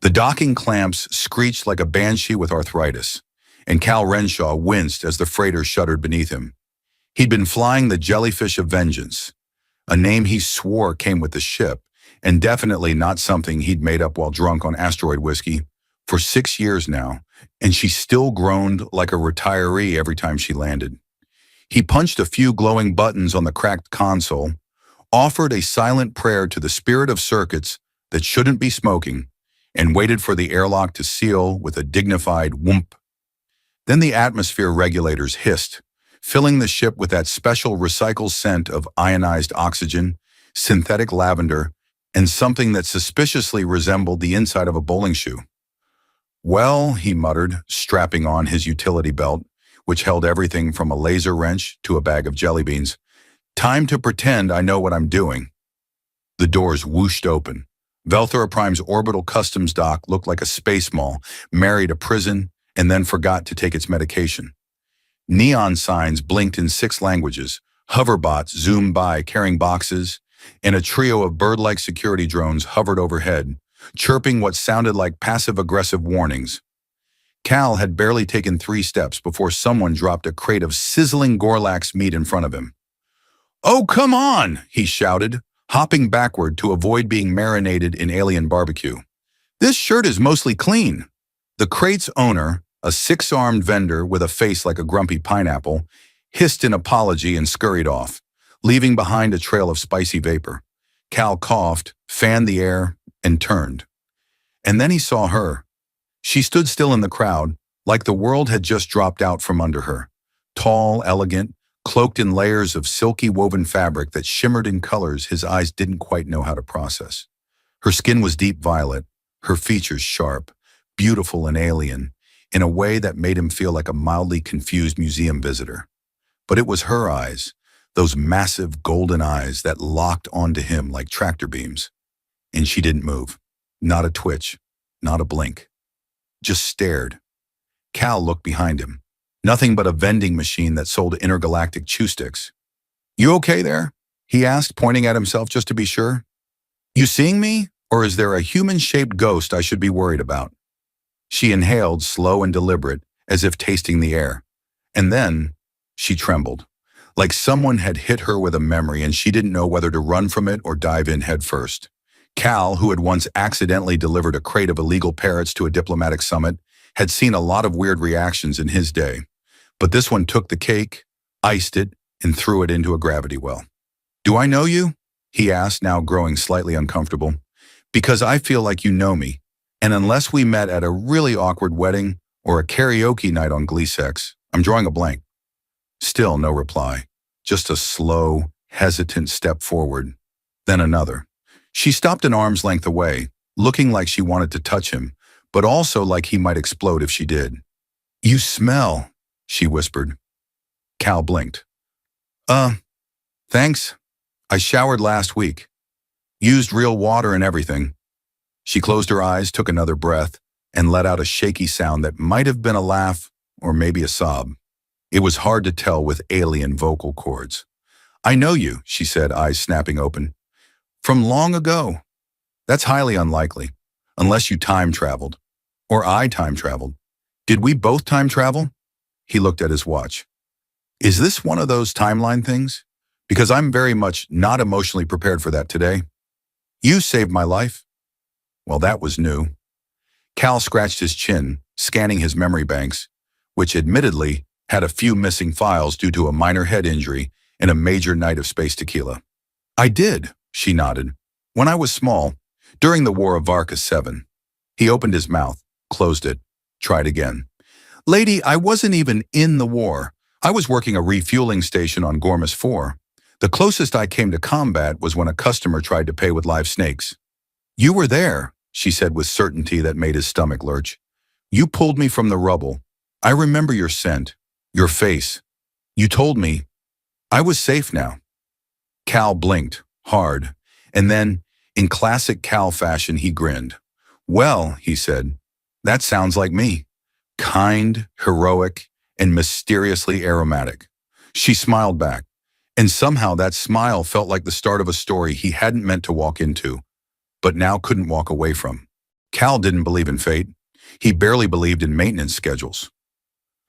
The docking clamps screeched like a banshee with arthritis, and Cal Renshaw winced as the freighter shuddered beneath him. He'd been flying the Jellyfish of Vengeance, a name he swore came with the ship, and definitely not something he'd made up while drunk on asteroid whiskey, for 6 years now, and she still groaned like a retiree every time she landed. He punched a few glowing buttons on the cracked console, offered a silent prayer to the spirit of circuits that shouldn't be smoking, and waited for the airlock to seal with a dignified whoomp. Then the atmosphere regulators hissed, filling the ship with that special recycled scent of ionized oxygen, synthetic lavender, and something that suspiciously resembled the inside of a bowling shoe. "Well," he muttered, strapping on his utility belt, which held everything from a laser wrench to a bag of jelly beans, "time to pretend I know what I'm doing." The doors whooshed open. Velthora Prime's orbital customs dock looked like a space mall, married a prison, and then forgot to take its medication. Neon signs blinked in 6 languages, hoverbots zoomed by carrying boxes, and a trio of bird-like security drones hovered overhead, chirping what sounded like passive-aggressive warnings. Cal had barely taken 3 steps before someone dropped a crate of sizzling Gorlax meat in front of him. "Oh, come on!" he shouted, hopping backward to avoid being marinated in alien barbecue. "This shirt is mostly clean." The crate's owner, a 6-armed vendor with a face like a grumpy pineapple, hissed an apology and scurried off, leaving behind a trail of spicy vapor. Cal coughed, fanned the air, and turned. And then he saw her. She stood still in the crowd, like the world had just dropped out from under her. Tall, elegant, cloaked in layers of silky woven fabric that shimmered in colors his eyes didn't quite know how to process. Her skin was deep violet, her features sharp, beautiful and alien, in a way that made him feel like a mildly confused museum visitor. But it was her eyes, those massive golden eyes that locked onto him like tractor beams. And she didn't move. Not a twitch, not a blink. Just stared. Cal looked behind him. Nothing but a vending machine that sold intergalactic chew sticks. "You okay there?" he asked, pointing at himself just to be sure. "You seeing me, or is there a human-shaped ghost I should be worried about?" She inhaled, slow and deliberate, as if tasting the air. And then she trembled, like someone had hit her with a memory and she didn't know whether to run from it or dive in head first. Cal, who had once accidentally delivered a crate of illegal parrots to a diplomatic summit, had seen a lot of weird reactions in his day. But this one took the cake, iced it, and threw it into a gravity well. "Do I know you?" he asked, now growing slightly uncomfortable. "Because I feel like you know me, and unless we met at a really awkward wedding or a karaoke night on Gleesex, I'm drawing a blank." Still no reply, just a slow, hesitant step forward, then another. She stopped an arm's length away, looking like she wanted to touch him, but also like he might explode if she did. "You smell," she whispered. Cal blinked. Thanks. I showered last week. Used real water and everything." She closed her eyes, took another breath, and let out a shaky sound that might have been a laugh or maybe a sob. It was hard to tell with alien vocal cords. "I know you," she said, eyes snapping open. "From long ago." "That's highly unlikely, unless you time traveled. Or I time traveled. Did we both time travel?" He looked at his watch. "Is this one of those timeline things? Because I'm very much not emotionally prepared for that today." "You saved my life." Well, that was new. Cal scratched his chin, scanning his memory banks, which admittedly had a few missing files due to a minor head injury and a major night of space tequila. "I did," she nodded. "When I was small, during the War of Varka 7. He opened his mouth, closed it, tried again. "Lady, I wasn't even in the war. I was working a refueling station on Gormus 4. The closest I came to combat was when a customer tried to pay with live snakes." "You were there," she said with certainty that made his stomach lurch. "You pulled me from the rubble. I remember your scent, your face. You told me. I was safe now." Cal blinked, hard, and then, in classic Cal fashion, he grinned. "Well," he said, "that sounds like me. Kind, heroic, and mysteriously aromatic." She smiled back, and somehow that smile felt like the start of a story he hadn't meant to walk into, but now couldn't walk away from. Cal didn't believe in fate. He barely believed in maintenance schedules.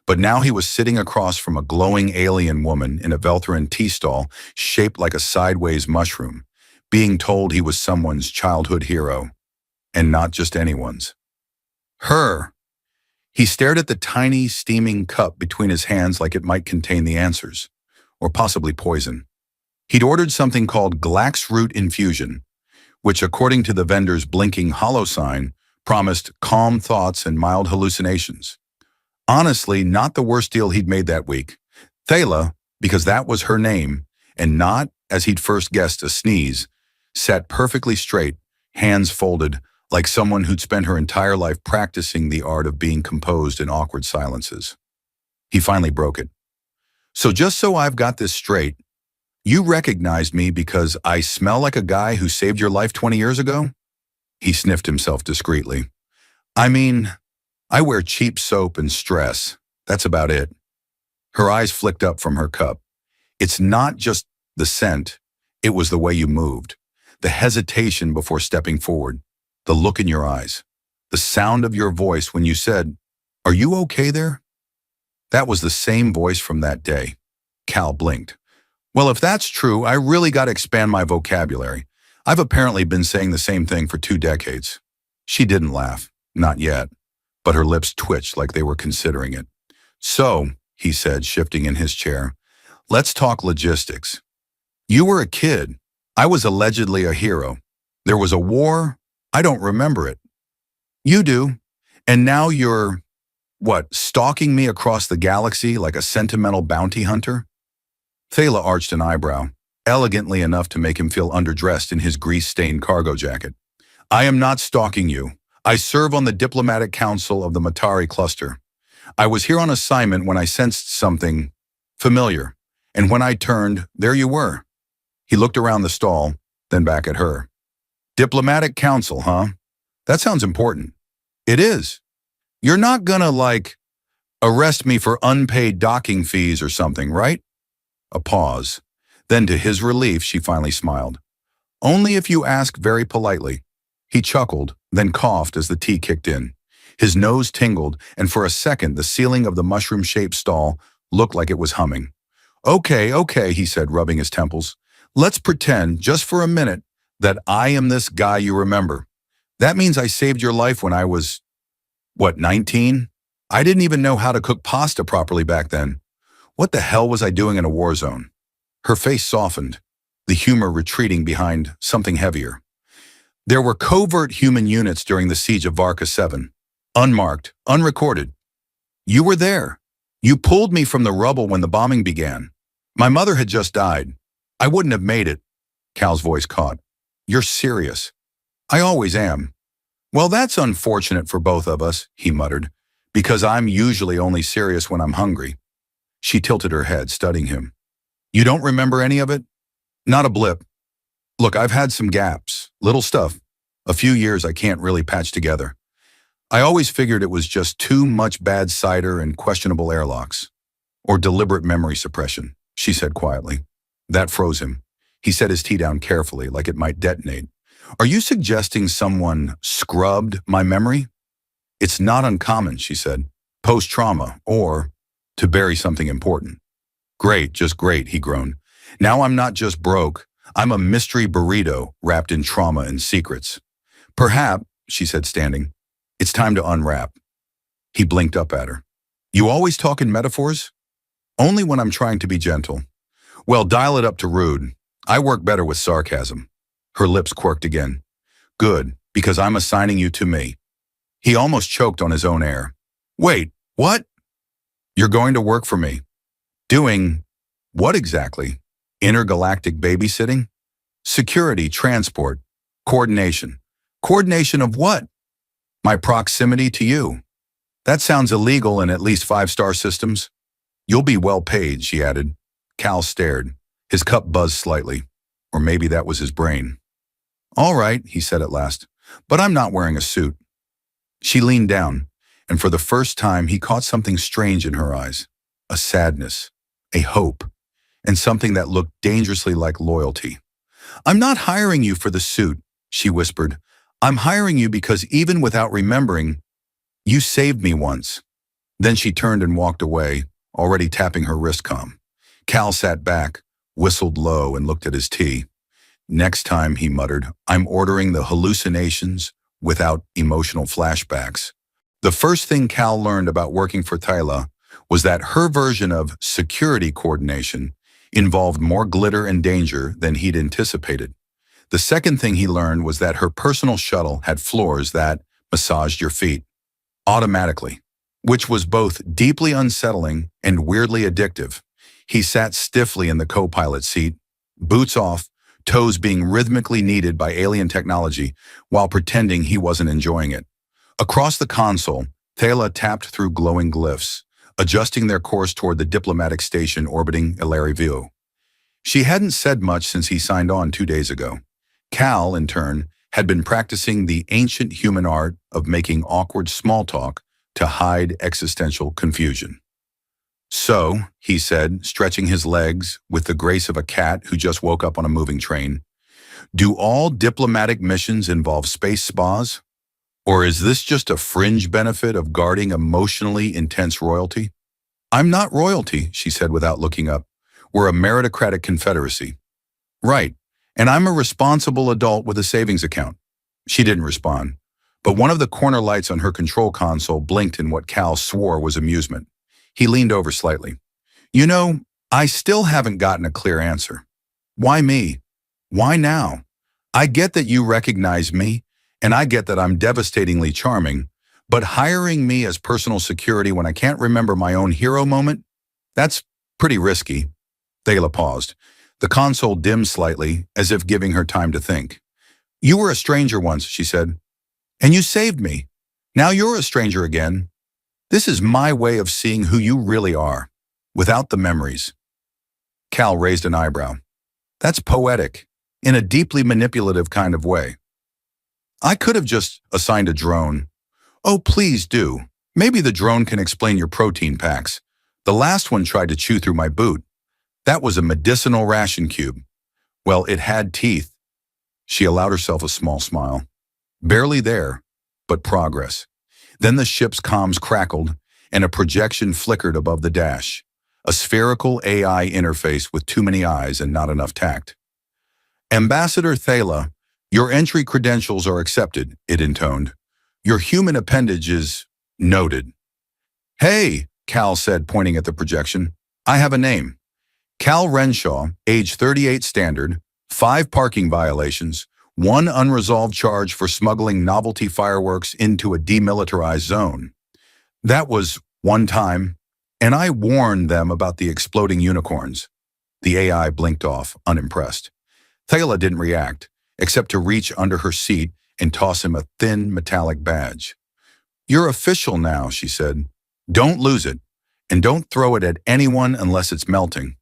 But now he was sitting across from a glowing alien woman in a Velthurin tea stall shaped like a sideways mushroom, being told he was someone's childhood hero, and not just anyone's. Her. He stared at the tiny, steaming cup between his hands like it might contain the answers, or possibly poison. He'd ordered something called Glax Root Infusion, which, according to the vendor's blinking hollow sign, promised calm thoughts and mild hallucinations. Honestly, not the worst deal he'd made that week. Thala, because that was her name, and not, as he'd first guessed, a sneeze, sat perfectly straight, hands folded, like someone who'd spent her entire life practicing the art of being composed in awkward silences. He finally broke it. So just so I've got this straight, you recognized me because I smell like a guy who saved your life 20 years ago? He sniffed himself discreetly. I mean, I wear cheap soap and stress. That's about it. Her eyes flicked up from her cup. It's not just the scent. It was the way you moved. The hesitation before stepping forward. The look in your eyes. The sound of your voice when you said, "Are you okay there?" That was the same voice from that day. Cal blinked. Well, if that's true, I really got to expand my vocabulary. I've apparently been saying the same thing for 2 decades. She didn't laugh. Not yet. But her lips twitched like they were considering it. So, he said, shifting in his chair, let's talk logistics. You were a kid. I was allegedly a hero. There was a war. I don't remember it. You do. And now you're, what, stalking me across the galaxy like a sentimental bounty hunter? Thala arched an eyebrow, elegantly enough to make him feel underdressed in his grease-stained cargo jacket. I am not stalking you. I serve on the diplomatic council of the Matari cluster. I was here on assignment when I sensed something familiar, and when I turned, there you were. He looked around the stall, then back at her. Diplomatic council, huh? That sounds important. It is. You're not gonna, arrest me for unpaid docking fees or something, right? A pause. Then, to his relief, she finally smiled. Only if you ask very politely. He chuckled, then coughed as the tea kicked in. His nose tingled, and for a second the ceiling of the mushroom-shaped stall looked like it was humming. Okay, he said, rubbing his temples. Let's pretend, just for a minute, that I am this guy you remember. That means I saved your life when I was, 19? I didn't even know how to cook pasta properly back then. What the hell was I doing in a war zone? Her face softened, the humor retreating behind something heavier. There were covert human units during the siege of Varka 7. Unmarked, unrecorded. You were there. You pulled me from the rubble when the bombing began. My mother had just died. I wouldn't have made it. Cal's voice caught. You're serious. I always am. Well, that's unfortunate for both of us, he muttered, because I'm usually only serious when I'm hungry. She tilted her head, studying him. You don't remember any of it? Not a blip. Look, I've had some gaps, little stuff, a few years I can't really patch together. I always figured it was just too much bad cider and questionable airlocks. Or deliberate memory suppression, she said quietly. That froze him. He set his tea down carefully, like it might detonate. Are you suggesting someone scrubbed my memory? It's not uncommon, she said. Post-trauma, or to bury something important. Great, just great, he groaned. Now I'm not just broke. I'm a mystery burrito wrapped in trauma and secrets. Perhaps, she said, standing, it's time to unwrap. He blinked up at her. You always talk in metaphors? Only when I'm trying to be gentle. Well, dial it up to rude. I work better with sarcasm. Her lips quirked again. Good, because I'm assigning you to me. He almost choked on his own air. Wait, what? You're going to work for me. Doing what exactly? Intergalactic babysitting? Security, transport, coordination. Coordination of what? My proximity to you. That sounds illegal in at least 5-star systems. You'll be well paid, she added. Cal stared. His cup buzzed slightly. Or maybe that was his brain. All right, he said at last, but I'm not wearing a suit. She leaned down, and for the first time he caught something strange in her eyes. A sadness, a hope, and something that looked dangerously like loyalty. I'm not hiring you for the suit, she whispered. I'm hiring you because even without remembering, you saved me once. Then she turned and walked away, already tapping her wrist com. Cal sat back, whistled low, and looked at his tea. Next time, he muttered, I'm ordering the hallucinations without emotional flashbacks. The first thing Cal learned about working for Thyla was that her version of security coordination involved more glitter and danger than he'd anticipated. The second thing he learned was that her personal shuttle had floors that massaged your feet automatically, which was both deeply unsettling and weirdly addictive. He sat stiffly in the co-pilot seat, boots off, toes being rhythmically kneaded by alien technology, while pretending he wasn't enjoying it. Across the console, Thala tapped through glowing glyphs, adjusting their course toward the diplomatic station orbiting Ilarivio. She hadn't said much since he signed on 2 days ago. Cal, in turn, had been practicing the ancient human art of making awkward small talk to hide existential confusion. So, he said, stretching his legs with the grace of a cat who just woke up on a moving train, do all diplomatic missions involve space spas? Or is this just a fringe benefit of guarding emotionally intense royalty? I'm not royalty, she said without looking up. We're a meritocratic confederacy. Right, and I'm a responsible adult with a savings account. She didn't respond, but one of the corner lights on her control console blinked in what Cal swore was amusement. He leaned over slightly. You know, I still haven't gotten a clear answer. Why me? Why now? I get that you recognize me, and I get that I'm devastatingly charming, but hiring me as personal security when I can't remember my own hero moment? That's pretty risky. Thala paused. The console dimmed slightly, as if giving her time to think. You were a stranger once, she said, and you saved me. Now you're a stranger again. This is my way of seeing who you really are, without the memories. Cal raised an eyebrow. That's poetic, in a deeply manipulative kind of way. I could have just assigned a drone. Oh, please do. Maybe the drone can explain your protein packs. The last one tried to chew through my boot. That was a medicinal ration cube. Well, it had teeth. She allowed herself a small smile. Barely there, but progress. Then the ship's comms crackled, and a projection flickered above the dash. A spherical AI interface with too many eyes and not enough tact. Ambassador Thala, your entry credentials are accepted, it intoned. Your human appendage is noted. Hey, Cal said, pointing at the projection. I have a name. Cal Renshaw, age 38 standard, 5 parking violations, 1 unresolved charge for smuggling novelty fireworks into a demilitarized zone. That was one time, and I warned them about the exploding unicorns. The AI blinked off, unimpressed. Thala didn't react, except to reach under her seat and toss him a thin metallic badge. You're official now, she said. Don't lose it, and don't throw it at anyone unless it's melting.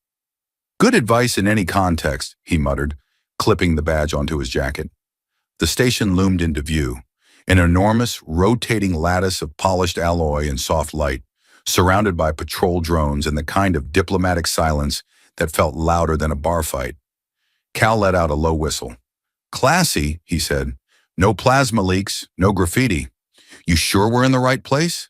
Good advice in any context, he muttered, clipping the badge onto his jacket. The station loomed into view, an enormous, rotating lattice of polished alloy and soft light, surrounded by patrol drones and the kind of diplomatic silence that felt louder than a bar fight. Cal let out a low whistle. Classy, he said. No plasma leaks, no graffiti. You sure we're in the right place?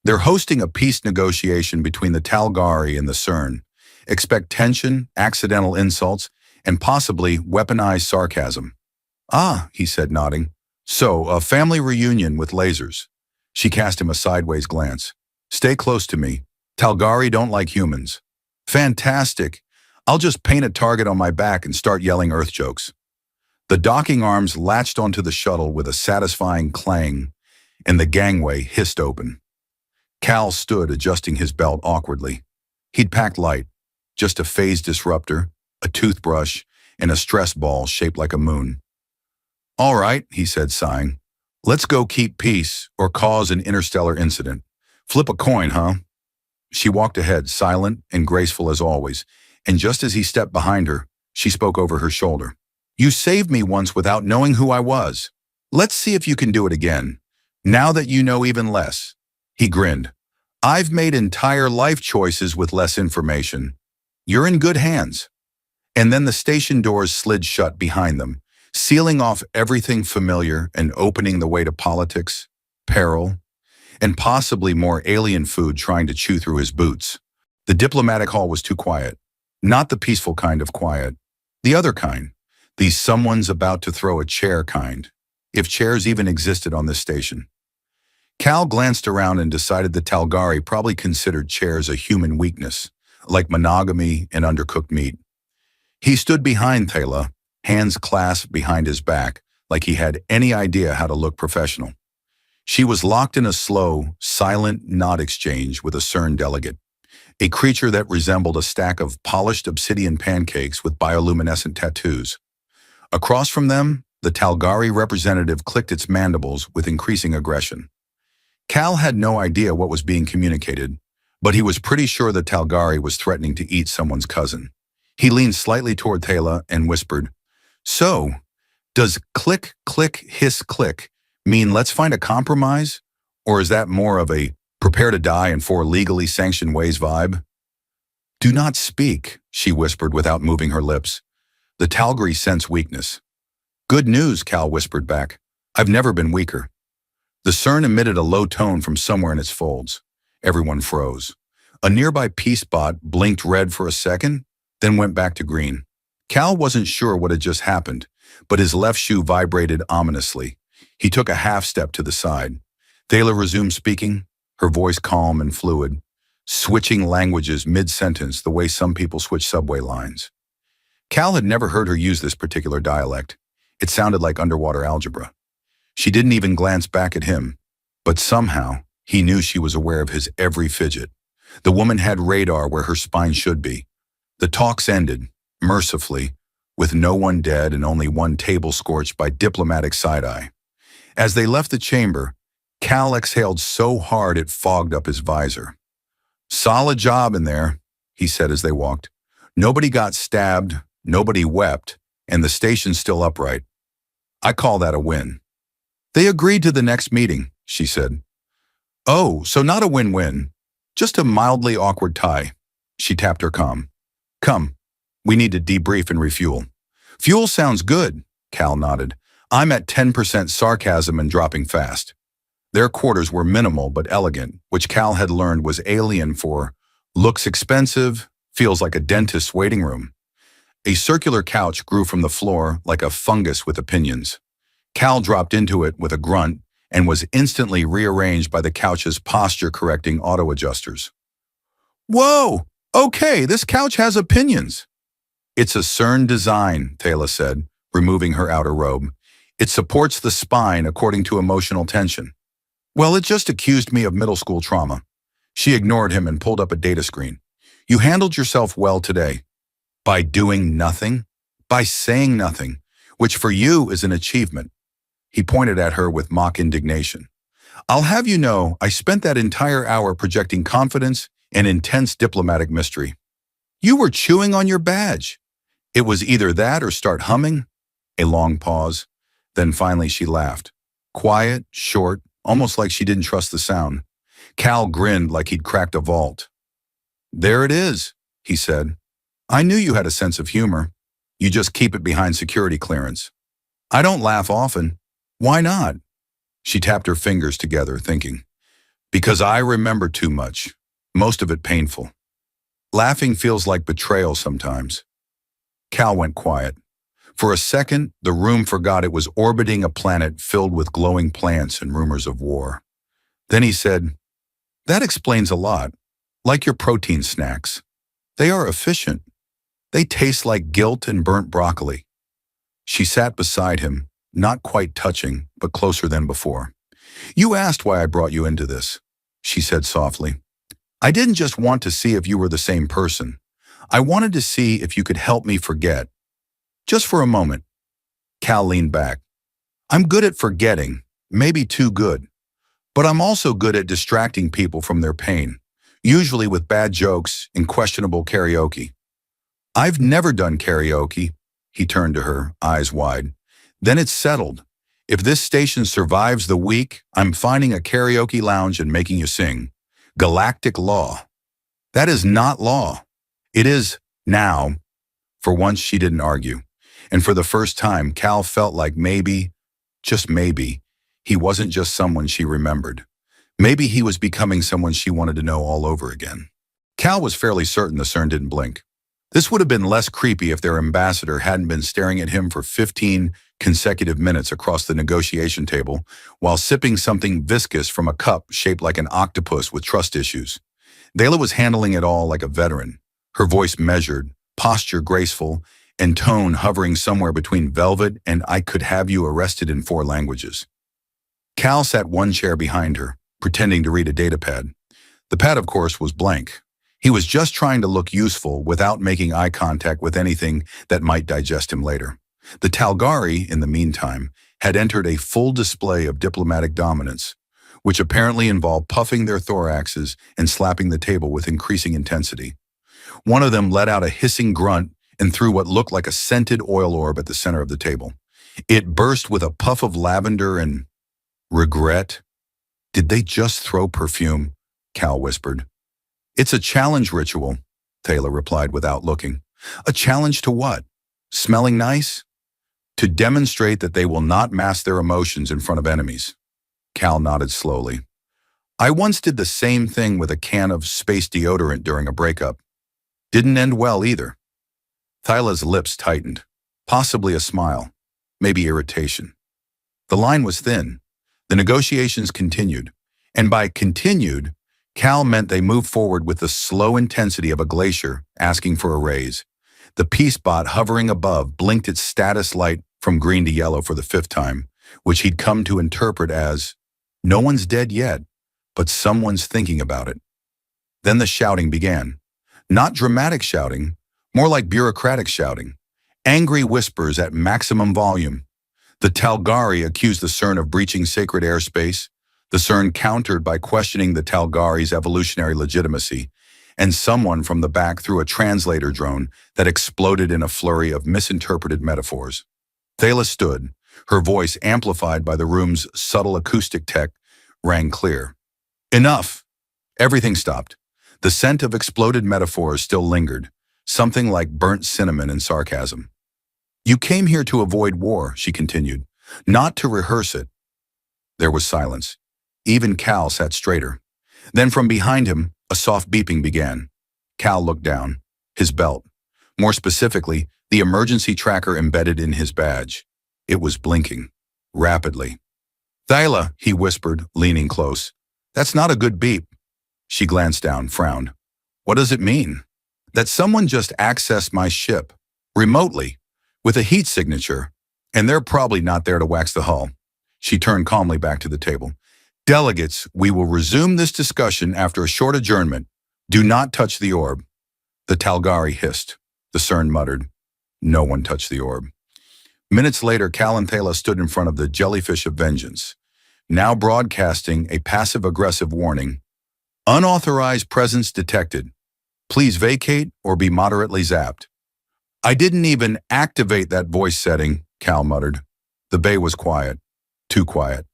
They're hosting a peace negotiation between the Talgari and the CERN. Expect tension, accidental insults, and possibly weaponized sarcasm. Ah, he said, nodding. So, a family reunion with lasers. She cast him a sideways glance. Stay close to me. Talgari don't like humans. Fantastic. I'll just paint a target on my back and start yelling Earth jokes. The docking arms latched onto the shuttle with a satisfying clang, and the gangway hissed open. Cal stood adjusting his belt awkwardly. He'd packed light, just a phase disruptor, a toothbrush, and a stress ball shaped like a moon. All right, he said, sighing. Let's go keep peace or cause an interstellar incident. Flip a coin, huh? She walked ahead, silent and graceful as always, and just as he stepped behind her, she spoke over her shoulder. You saved me once without knowing who I was. Let's see if you can do it again, now that you know even less. He grinned. I've made entire life choices with less information. You're in good hands. And then the station doors slid shut behind them, sealing off everything familiar and opening the way to politics, peril, and possibly more alien food trying to chew through his boots. The diplomatic hall was too quiet. Not the peaceful kind of quiet. The other kind. The someone's about to throw a chair kind. If chairs even existed on this station. Cal glanced around and decided the Talgari probably considered chairs a human weakness, like monogamy and undercooked meat. He stood behind Thela, hands clasped behind his back, like he had any idea how to look professional. She was locked in a slow, silent nod exchange with a CERN delegate, a creature that resembled a stack of polished obsidian pancakes with bioluminescent tattoos. Across from them, the Talgari representative clicked its mandibles with increasing aggression. Cal had no idea what was being communicated, but he was pretty sure the Talgari was threatening to eat someone's cousin. He leaned slightly toward Thela and whispered, "So, does click, click, hiss, click mean let's find a compromise? Or is that more of a prepare to die in 4 legally sanctioned ways vibe?" "Do not speak," she whispered without moving her lips. The Talgari sensed weakness. "Good news," Cal whispered back. "I've never been weaker." The CERN emitted a low tone from somewhere in its folds. Everyone froze. A nearby peace bot blinked red for a second, then went back to green. Cal wasn't sure what had just happened, but his left shoe vibrated ominously. He took a half step to the side. Thela resumed speaking, her voice calm and fluid, switching languages mid-sentence the way some people switch subway lines. Cal had never heard her use this particular dialect. It sounded like underwater algebra. She didn't even glance back at him, but somehow he knew she was aware of his every fidget. The woman had radar where her spine should be. The talks ended, mercifully, with no one dead and only one table scorched by diplomatic side-eye. As they left the chamber, Cal exhaled so hard it fogged up his visor. "Solid job in there," he said as they walked. "Nobody got stabbed, nobody wept, and the station's still upright. I call that a win." "They agreed to the next meeting," she said. "Oh, so not a win-win, just a mildly awkward tie." She tapped her comm. "Come, we need to debrief and refuel." "Fuel sounds good," Cal nodded. "I'm at 10% sarcasm and dropping fast." Their quarters were minimal but elegant, which Cal had learned was alien for looks expensive, feels like a dentist's waiting room. A circular couch grew from the floor like a fungus with opinions. Cal dropped into it with a grunt and was instantly rearranged by the couch's posture-correcting auto-adjusters. "Whoa! Okay, this couch has opinions." "It's a CERN design," Thela said, removing her outer robe. "It supports the spine according to emotional tension." "Well, it just accused me of middle school trauma." She ignored him and pulled up a data screen. "You handled yourself well today." "By doing nothing?" "By saying nothing, which for you is an achievement." He pointed at her with mock indignation. "I'll have you know, I spent that entire hour projecting confidence and intense diplomatic mystery." "You were chewing on your badge." "It was either that or start humming." A long pause. Then finally she laughed. Quiet, short, almost like she didn't trust the sound. Cal grinned like he'd cracked a vault. "There it is," he said. "I knew you had a sense of humor. You just keep it behind security clearance." "I don't laugh often." "Why not?" She tapped her fingers together, thinking. "Because I remember too much, most of it painful. Laughing feels like betrayal sometimes." Cal went quiet. For a second, the room forgot it was orbiting a planet filled with glowing plants and rumors of war. Then he said, "That explains a lot, like your protein snacks. They are efficient. They taste like guilt and burnt broccoli." She sat beside him, not quite touching, but closer than before. "You asked why I brought you into this," she said softly. "I didn't just want to see if you were the same person. I wanted to see if you could help me forget. Just for a moment." Cal leaned back. "I'm good at forgetting, maybe too good. But I'm also good at distracting people from their pain, usually with bad jokes and questionable karaoke." "I've never done karaoke." He turned to her, eyes wide. "Then it's settled. If this station survives the week, I'm finding a karaoke lounge and making you sing. Galactic law." "That is not law." "It is now." For once, she didn't argue. And for the first time, Cal felt like maybe, just maybe, he wasn't just someone she remembered. Maybe he was becoming someone she wanted to know all over again. Cal was fairly certain the CERN didn't blink. This would have been less creepy if their ambassador hadn't been staring at him for 15 consecutive minutes across the negotiation table while sipping something viscous from a cup shaped like an octopus with trust issues. Thela was handling it all like a veteran, her voice measured, posture graceful, and tone hovering somewhere between velvet and I could have you arrested in 4 languages. Cal sat one chair behind her, pretending to read a datapad. The pad, of course, was blank. He was just trying to look useful without making eye contact with anything that might digest him later. The Talgari, in the meantime, had entered a full display of diplomatic dominance, which apparently involved puffing their thoraxes and slapping the table with increasing intensity. One of them let out a hissing grunt and threw what looked like a scented oil orb at the center of the table. It burst with a puff of lavender and regret. "Did they just throw perfume?" Cal whispered. "It's a challenge ritual," Taylor replied without looking. "A challenge to what? Smelling nice?" "To demonstrate that they will not mask their emotions in front of enemies." Cal nodded slowly. "I once did the same thing with a can of space deodorant during a breakup. Didn't end well either." Thyla's lips tightened, possibly a smile, maybe irritation. The line was thin. The negotiations continued, and by continued, Cal meant they moved forward with the slow intensity of a glacier asking for a raise. The peace bot hovering above blinked its status light from green to yellow for the 5th time, which he'd come to interpret as, "No one's dead yet, but someone's thinking about it." Then the shouting began. Not dramatic shouting, more like bureaucratic shouting. Angry whispers at maximum volume. The Talgari accused the CERN of breaching sacred airspace. The CERN countered by questioning the Talgari's evolutionary legitimacy, and someone from the back threw a translator drone that exploded in a flurry of misinterpreted metaphors. Thala stood, her voice amplified by the room's subtle acoustic tech, rang clear. "Enough!" Everything stopped. The scent of exploded metaphors still lingered, something like burnt cinnamon and sarcasm. "You came here to avoid war," she continued, "not to rehearse it." There was silence. Even Cal sat straighter. Then from behind him, a soft beeping began. Cal looked down. His belt. More specifically, the emergency tracker embedded in his badge. It was blinking. Rapidly. "Thyla," he whispered, leaning close. "That's not a good beep." She glanced down, frowned. "What does it mean?" "That someone just accessed my ship. Remotely. With a heat signature. And they're probably not there to wax the hull." She turned calmly back to the table. "Delegates, we will resume this discussion after a short adjournment. Do not touch the orb." The Talgari hissed. The CERN muttered. No one touched the orb. Minutes later, Cal and Thala stood in front of the Jellyfish of Vengeance, now broadcasting a passive-aggressive warning. "Unauthorized presence detected. Please vacate or be moderately zapped." "I didn't even activate that voice setting," Cal muttered. The bay was quiet. Too quiet.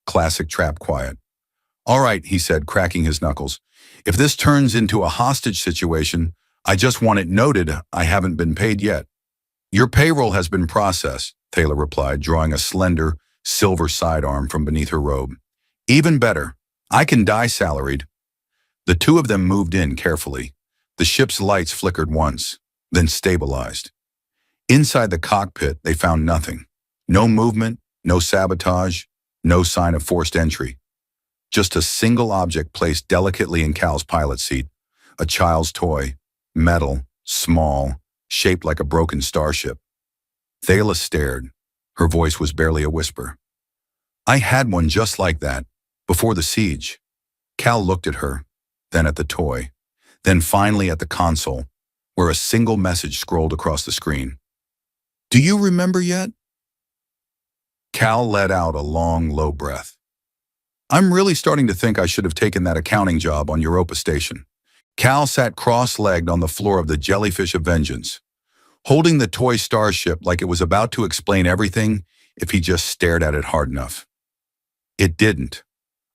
Classic trap quiet. "All right," he said, cracking his knuckles. "If this turns into a hostage situation, I just want it noted I haven't been paid yet." "Your payroll has been processed," Thala replied, drawing a slender, silver sidearm from beneath her robe. "Even better. I can die salaried." The two of them moved in carefully. The ship's lights flickered once, then stabilized. Inside the cockpit, they found nothing. No movement, no sabotage, no sign of forced entry. Just a single object placed delicately in Cal's pilot seat. A child's toy, metal, small, shaped like a broken starship. Thala stared. Her voice was barely a whisper. "I had one just like that, before the siege." Cal looked at her, then at the toy, then finally at the console, where a single message scrolled across the screen. "Do you remember yet?" Cal let out a long, low breath. "I'm really starting to think I should have taken that accounting job on Europa Station." Cal sat cross-legged on the floor of the Jellyfish of Vengeance, holding the toy starship like it was about to explain everything if he just stared at it hard enough. It didn't.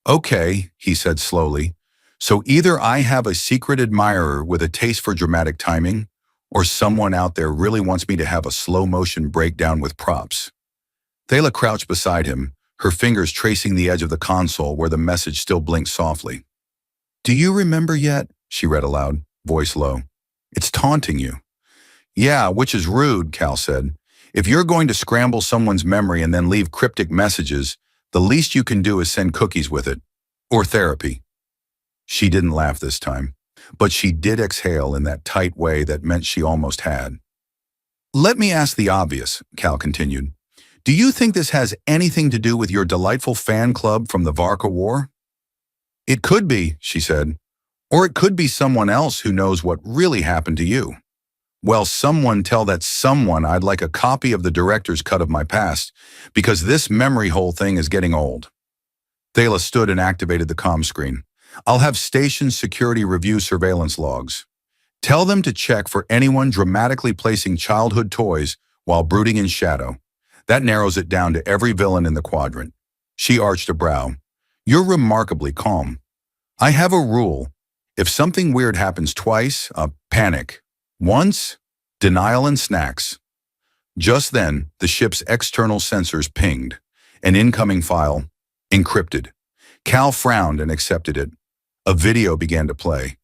"Okay," he said slowly, "so either I have a secret admirer with a taste for dramatic timing, Or someone out there really wants me to have a slow-motion breakdown with props. Thala crouched beside him, her fingers tracing the edge of the console where the message still blinked softly. "Do you remember yet?" she read aloud, voice low. "It's taunting you." "Yeah, which is rude," Cal said. "If you're going to scramble someone's memory and then leave cryptic messages, the least you can do is send cookies with it. Or therapy." She didn't laugh this time, but she did exhale in that tight way that meant she almost had. "Let me ask the obvious," Cal continued. "Do you think this has anything to do with your delightful fan club from the Varka War?" "It could be," she said. "Or it could be someone else who knows what really happened to you." "Well, someone tell that someone I'd like a copy of the director's cut of my past, because this memory hole thing is getting old." Thala stood and activated the comm screen. "I'll have station security review surveillance logs. Tell them to check for anyone dramatically placing childhood toys while brooding in shadow. That narrows it down to every villain in the quadrant." She arched a brow. "You're remarkably calm." "I have a rule. If something weird happens twice, panic. Once, denial and snacks." Just then, the ship's external sensors pinged. An incoming file, encrypted. Cal frowned and accepted it. A video began to play.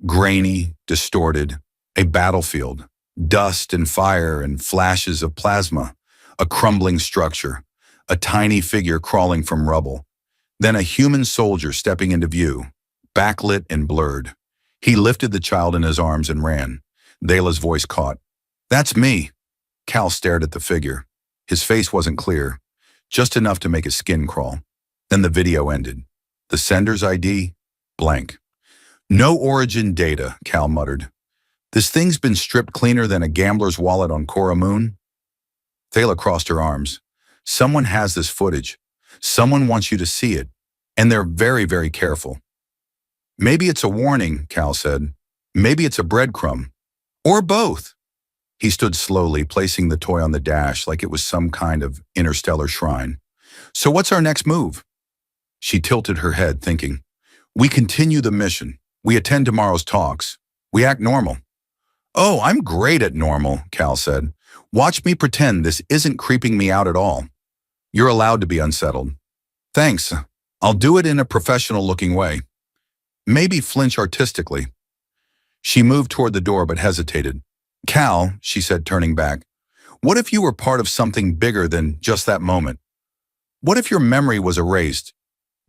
Grainy, distorted, a battlefield. Dust and fire and flashes of plasma. A crumbling structure. A tiny figure crawling from rubble. Then a human soldier stepping into view, backlit and blurred. He lifted the child in his arms and ran. Thala's voice caught. "That's me." Cal stared at the figure. His face wasn't clear, just enough to make his skin crawl. Then the video ended. The sender's ID? Blank. "No origin data," Cal muttered. "This thing's been stripped cleaner than a gambler's wallet on Cora Moon." Thala crossed her arms. "Someone has this footage. Someone wants you to see it. And they're very, very careful." "Maybe it's a warning," Cal said. "Maybe it's a breadcrumb. Or both." He stood slowly, placing the toy on the dash like it was some kind of interstellar shrine. "So what's our next move?" She tilted her head, thinking. "We continue the mission. We attend tomorrow's talks. We act normal." "Oh, I'm great at normal," Cal said. "Watch me pretend this isn't creeping me out at all." "You're allowed to be unsettled." "Thanks. I'll do it in a professional-looking way. Maybe flinch artistically." She moved toward the door but hesitated. "Cal," she said, turning back, "what if you were part of something bigger than just that moment? What if your memory was erased?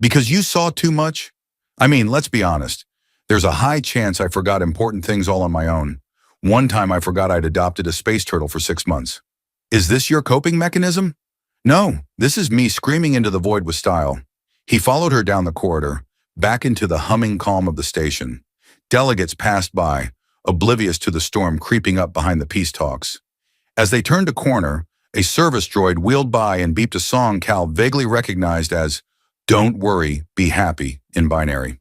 Because you saw too much? I mean, let's be honest. There's a high chance I forgot important things all on my own. One time I forgot I'd adopted a space turtle for 6 months. Is this your coping mechanism?" "No, this is me screaming into the void with style." He followed her down the corridor, back into the humming calm of the station. Delegates passed by, oblivious to the storm creeping up behind the peace talks. As they turned a corner, a service droid wheeled by and beeped a song Cal vaguely recognized as "Don't Worry, Be Happy" in binary.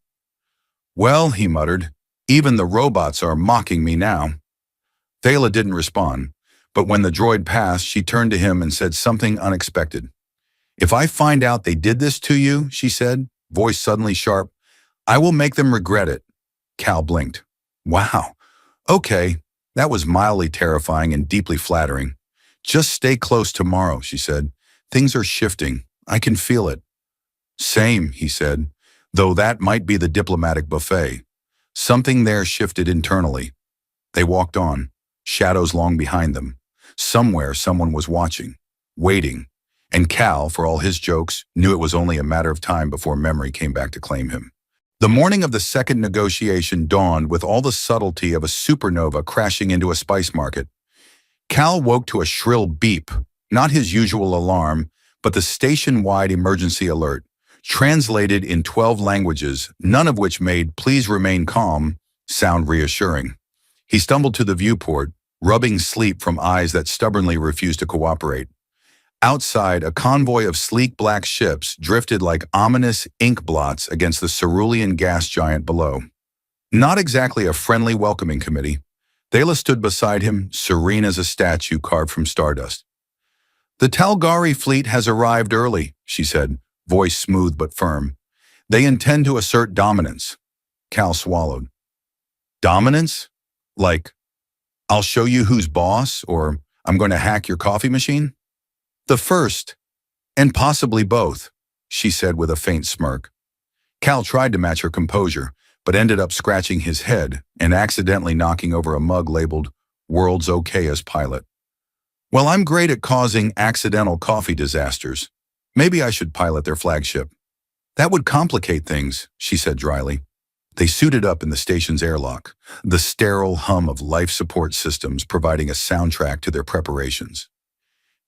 "Well," he muttered, "even the robots are mocking me now." Thala didn't respond, but when the droid passed, she turned to him and said something unexpected. "If I find out they did this to you," she said, voice suddenly sharp, "I will make them regret it." Cal blinked. "Wow. Okay, that was mildly terrifying and deeply flattering. Just stay close tomorrow," she said. "Things are shifting. I can feel it." "Same," he said, "though that might be the diplomatic buffet. Something there shifted internally." They walked on, shadows long behind them. Somewhere someone was watching, waiting, and Cal, for all his jokes, knew it was only a matter of time before memory came back to claim him. The morning of the second negotiation dawned with all the subtlety of a supernova crashing into a spice market. Cal woke to a shrill beep, not his usual alarm, but the station-wide emergency alert, translated in 12 languages, none of which made "please remain calm" sound reassuring. He stumbled to the viewport, rubbing sleep from eyes that stubbornly refused to cooperate. Outside, a convoy of sleek black ships drifted like ominous ink blots against the cerulean gas giant below. Not exactly a friendly welcoming committee. Thala stood beside him, serene as a statue carved from stardust. "The Talgari fleet has arrived early," she said, voice smooth but firm. "They intend to assert dominance." Cal swallowed. "Dominance? Like I'll show you who's boss, or I'm going to hack your coffee machine? The first, and possibly both, she said with a faint smirk. Cal tried to match her composure, but ended up scratching his head and accidentally knocking over a mug labeled World's Okayest Pilot. Well, I'm great at causing accidental coffee disasters. Maybe I should pilot their flagship. That would complicate things, she said dryly. They suited up in the station's airlock, the sterile hum of life support systems providing a soundtrack to their preparations.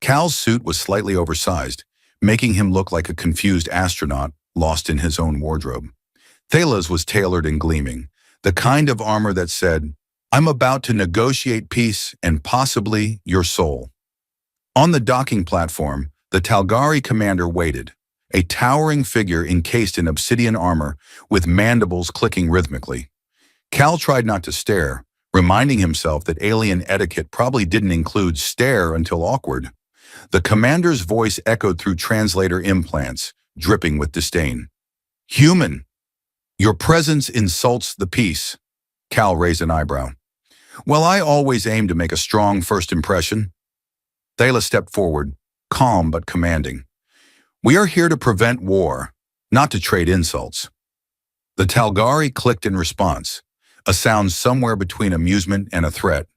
Cal's suit was slightly oversized, making him look like a confused astronaut lost in his own wardrobe. Thala's was tailored and gleaming, the kind of armor that said, I'm about to negotiate peace and possibly your soul. On the docking platform, the Talgari commander waited, a towering figure encased in obsidian armor with mandibles clicking rhythmically. Cal tried not to stare, reminding himself that alien etiquette probably didn't include stare until awkward. The commander's voice echoed through translator implants, dripping with disdain. Human! Your presence insults the peace. Cal raised an eyebrow. Well, I always aim to make a strong first impression. Thala stepped forward, calm but commanding. We are here to prevent war, not to trade insults. The Talgari clicked in response, a sound somewhere between amusement and a threat.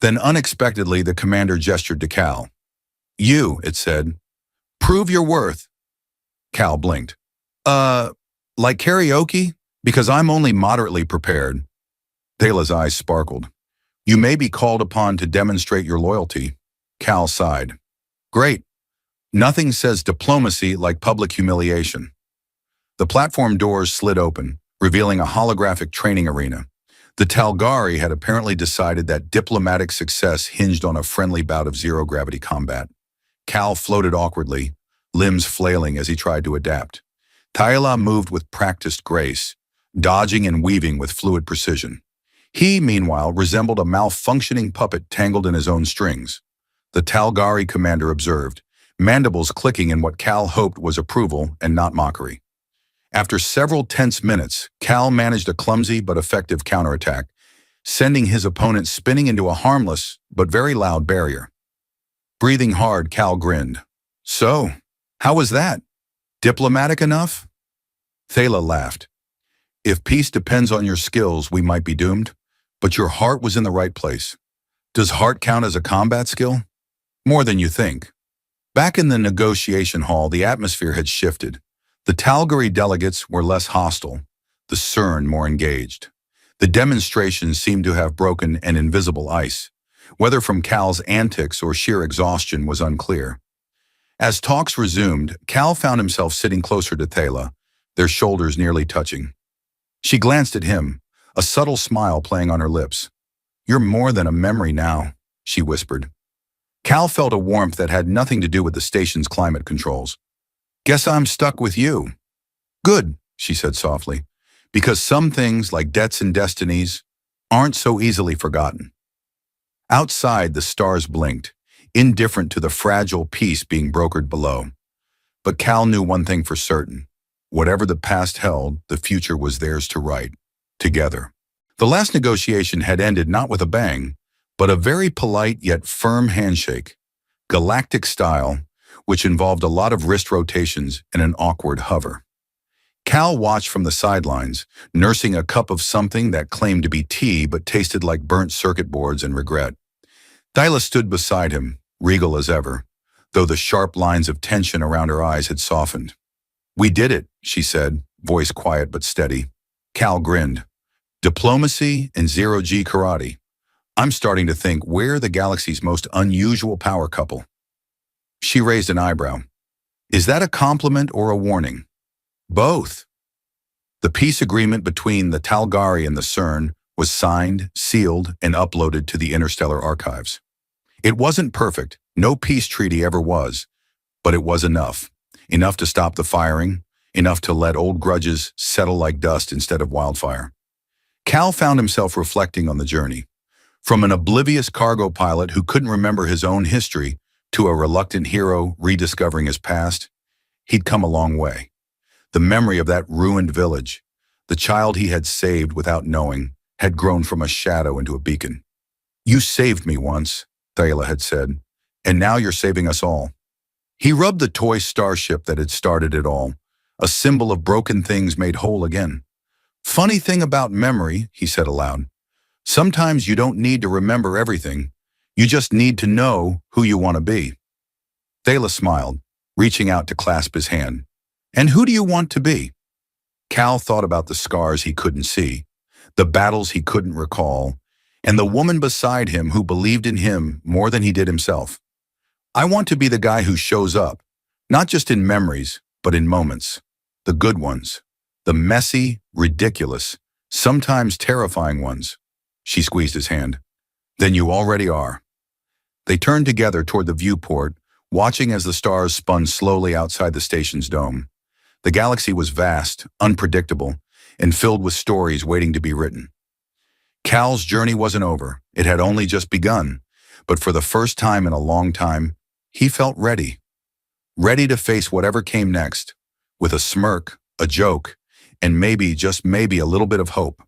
Then unexpectedly the commander gestured to Cal. You, it said. Prove your worth. Cal blinked. Like karaoke? Because I'm only moderately prepared. Thala's eyes sparkled. You may be called upon to demonstrate your loyalty. Cal sighed. Great. Nothing says diplomacy like public humiliation. The platform doors slid open, revealing a holographic training arena. The Talgari had apparently decided that diplomatic success hinged on a friendly bout of zero-gravity combat. Cal floated awkwardly, limbs flailing as he tried to adapt. Thala moved with practiced grace, dodging and weaving with fluid precision. He, meanwhile, resembled a malfunctioning puppet tangled in his own strings. The Talgari commander observed, mandibles clicking in what Cal hoped was approval and not mockery. After several tense minutes, Cal managed a clumsy but effective counterattack, sending his opponent spinning into a harmless but very loud barrier. Breathing hard, Cal grinned. So, how was that? Diplomatic enough? Thala laughed. If peace depends on your skills, we might be doomed, but your heart was in the right place. Does heart count as a combat skill? More than you think. Back in the negotiation hall, the atmosphere had shifted. The Talgari delegates were less hostile, the CERN more engaged. The demonstration seemed to have broken an invisible ice. Whether from Cal's antics or sheer exhaustion was unclear. As talks resumed, Cal found himself sitting closer to Thala, their shoulders nearly touching. She glanced at him, a subtle smile playing on her lips. You're more than a memory now, she whispered. Cal felt a warmth that had nothing to do with the station's climate controls. Guess I'm stuck with you. Good, she said softly, because some things, like debts and destinies, aren't so easily forgotten. Outside, the stars blinked, indifferent to the fragile peace being brokered below. But Cal knew one thing for certain. Whatever the past held, the future was theirs to write, together. The last negotiation had ended not with a bang, but a very polite yet firm handshake, Galactic style, which involved a lot of wrist rotations and an awkward hover. Cal watched from the sidelines, nursing a cup of something that claimed to be tea but tasted like burnt circuit boards and regret. Thala stood beside him, regal as ever, though the sharp lines of tension around her eyes had softened. We did it, she said, voice quiet but steady. Cal grinned. Diplomacy and zero-G karate. I'm starting to think we're the galaxy's most unusual power couple. She raised an eyebrow. Is that a compliment or a warning? Both. The peace agreement between the Talgari and the CERN was signed, sealed, and uploaded to the interstellar archives. It wasn't perfect, no peace treaty ever was, but it was enough. Enough to stop the firing, enough to let old grudges settle like dust instead of wildfire. Cal found himself reflecting on the journey. From an oblivious cargo pilot who couldn't remember his own history to a reluctant hero rediscovering his past, he'd come a long way. The memory of that ruined village, the child he had saved without knowing, had grown from a shadow into a beacon. You saved me once, Thaela had said, and now you're saving us all. He rubbed the toy starship that had started it all, a symbol of broken things made whole again. Funny thing about memory, he said aloud. Sometimes you don't need to remember everything. You just need to know who you want to be. Thaela smiled, reaching out to clasp his hand. And who do you want to be? Cal thought about the scars he couldn't see, the battles he couldn't recall, and the woman beside him who believed in him more than he did himself. I want to be the guy who shows up, not just in memories, but in moments. The good ones. The messy, ridiculous, sometimes terrifying ones. She squeezed his hand. Then you already are. They turned together toward the viewport, watching as the stars spun slowly outside the station's dome. The galaxy was vast, unpredictable, and filled with stories waiting to be written. Cal's journey wasn't over. It had only just begun, but for the first time in a long time, he felt ready. Ready to face whatever came next, with a smirk, a joke, and maybe, just maybe, a little bit of hope.